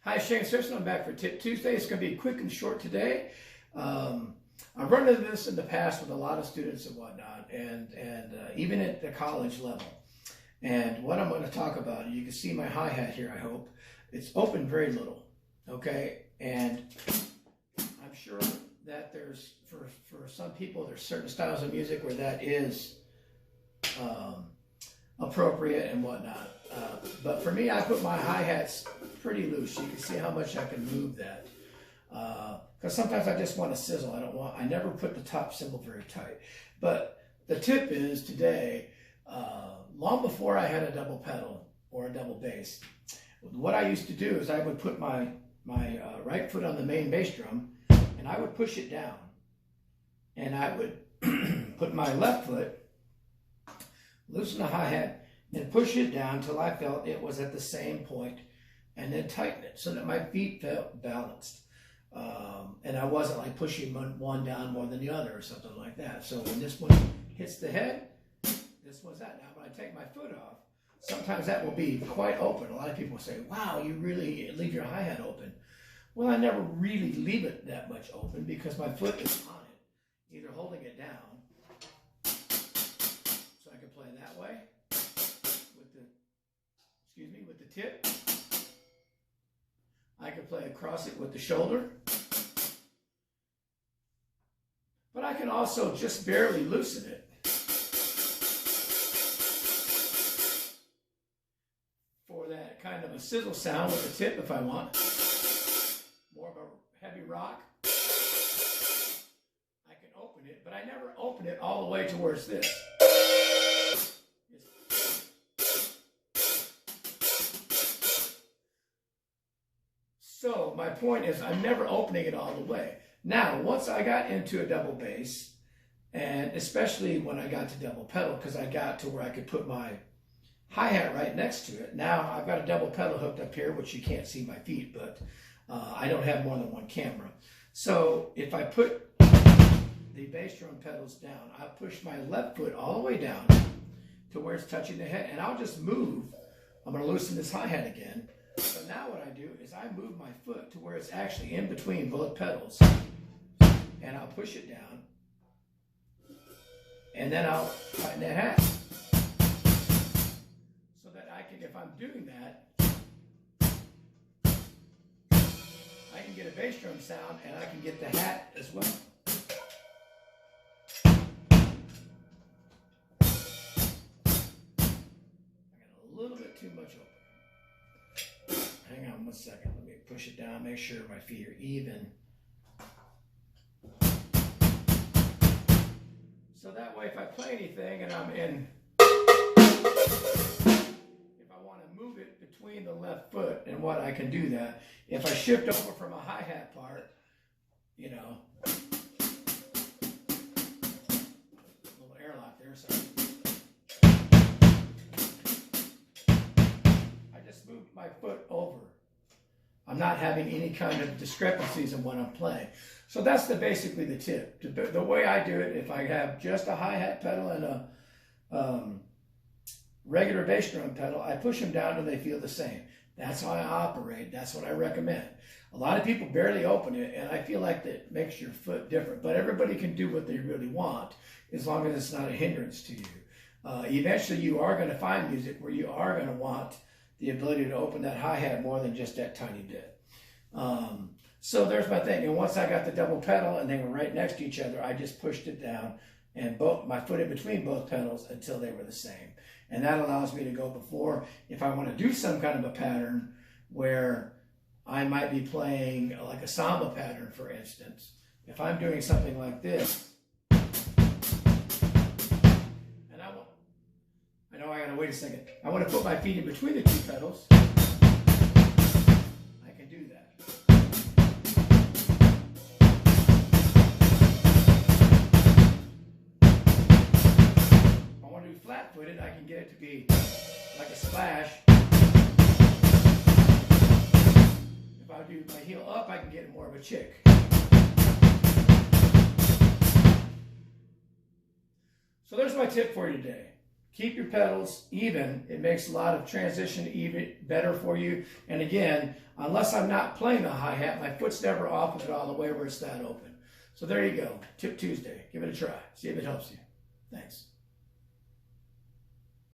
Hi, JamesAnimalHarrison. I'm back for Tip Tuesday. It's going to be quick and short today. I've run into this in the past with a lot of students and whatnot, and even at the college level. And what I'm going to talk about, you can see my hi-hat here, I hope. It's open very little, okay? And I'm sure that there's, for some people, there's certain styles of music where that is appropriate and whatnot. But for me, I put my hi-hats pretty loose. You can see how much I can move that. Because sometimes I just want to sizzle. I never put the top cymbal very tight. But the tip is today, long before I had a double pedal or a double bass, what I used to do is I would put my right foot on the main bass drum and I would push it down. And I would put my left foot, loosen the hi-hat, and push it down until I felt it was at the same point, and then tighten it so that my feet felt balanced. And I wasn't like pushing one down more than the other or something like that. So when this one hits the head, this one's that. Now when I take my foot off, sometimes that will be quite open. A lot of people say, wow, you really leave your hi-hat open. Well, I never really leave it that much open because my foot is on it, either holding it down, so I can play that way, with the tip. I can play across it with the shoulder. But I can also just barely loosen it for that kind of a sizzle sound with the tip if I want. More of a heavy rock. I can open it, but I never open it all the way to where it's this. So my point is I'm never opening it all the way. Now, once I got into a double bass, and especially when I got to double pedal, because I got to where I could put my hi-hat right next to it. Now I've got a double pedal hooked up here, which you can't see my feet, but I don't have more than one camera. So if I put the bass drum pedals down, I push my left foot all the way down to where it's touching the head, and I'll just move. I'm going to loosen this hi-hat again. So now what I do is I move my foot to where it's actually in between both pedals, and I'll push it down, and then I'll tighten that hat so that I can, if I'm doing that, I can get a bass drum sound and I can get the hat as well. I got a little bit too much open. Hang on 1 second. Let me push it down, make sure my feet are even. So that way, if I play anything and I'm in, if I want to move it between the left foot and what, I can do that. If I shift over from a hi-hat part, you know, a little airlock there, sorry. I just moved my foot over. I'm not having any kind of discrepancies in what I'm playing. So that's basically the tip. The way I do it, if I have just a hi-hat pedal and a regular bass drum pedal, I push them down until they feel the same. That's how I operate. That's what I recommend. A lot of people barely open it, and I feel like that makes your foot different. But everybody can do what they really want, as long as it's not a hindrance to you. Eventually, you are going to find music where you are going to want the ability to open that hi-hat more than just that tiny bit. So there's my thing. And once I got the double pedal and they were right next to each other, I just pushed it down and my foot in between both pedals until they were the same. And that allows me to go before, if I want to do some kind of a pattern where I might be playing like a samba pattern, for instance. If I'm doing something like this, and I know I gotta wait a second. I want to put my feet in between the two pedals. I can do that. Flat-footed, I can get it to be like a splash. If I do my heel up, I can get it more of a chick. So there's my tip for you today. keep your pedals even. It makes a lot of transition even better for you. And again, unless I'm not playing the hi-hat, my foot's never off of it all the way where it's that open. So there you go. Tip Tuesday. Give it a try. See if it helps you. Thanks.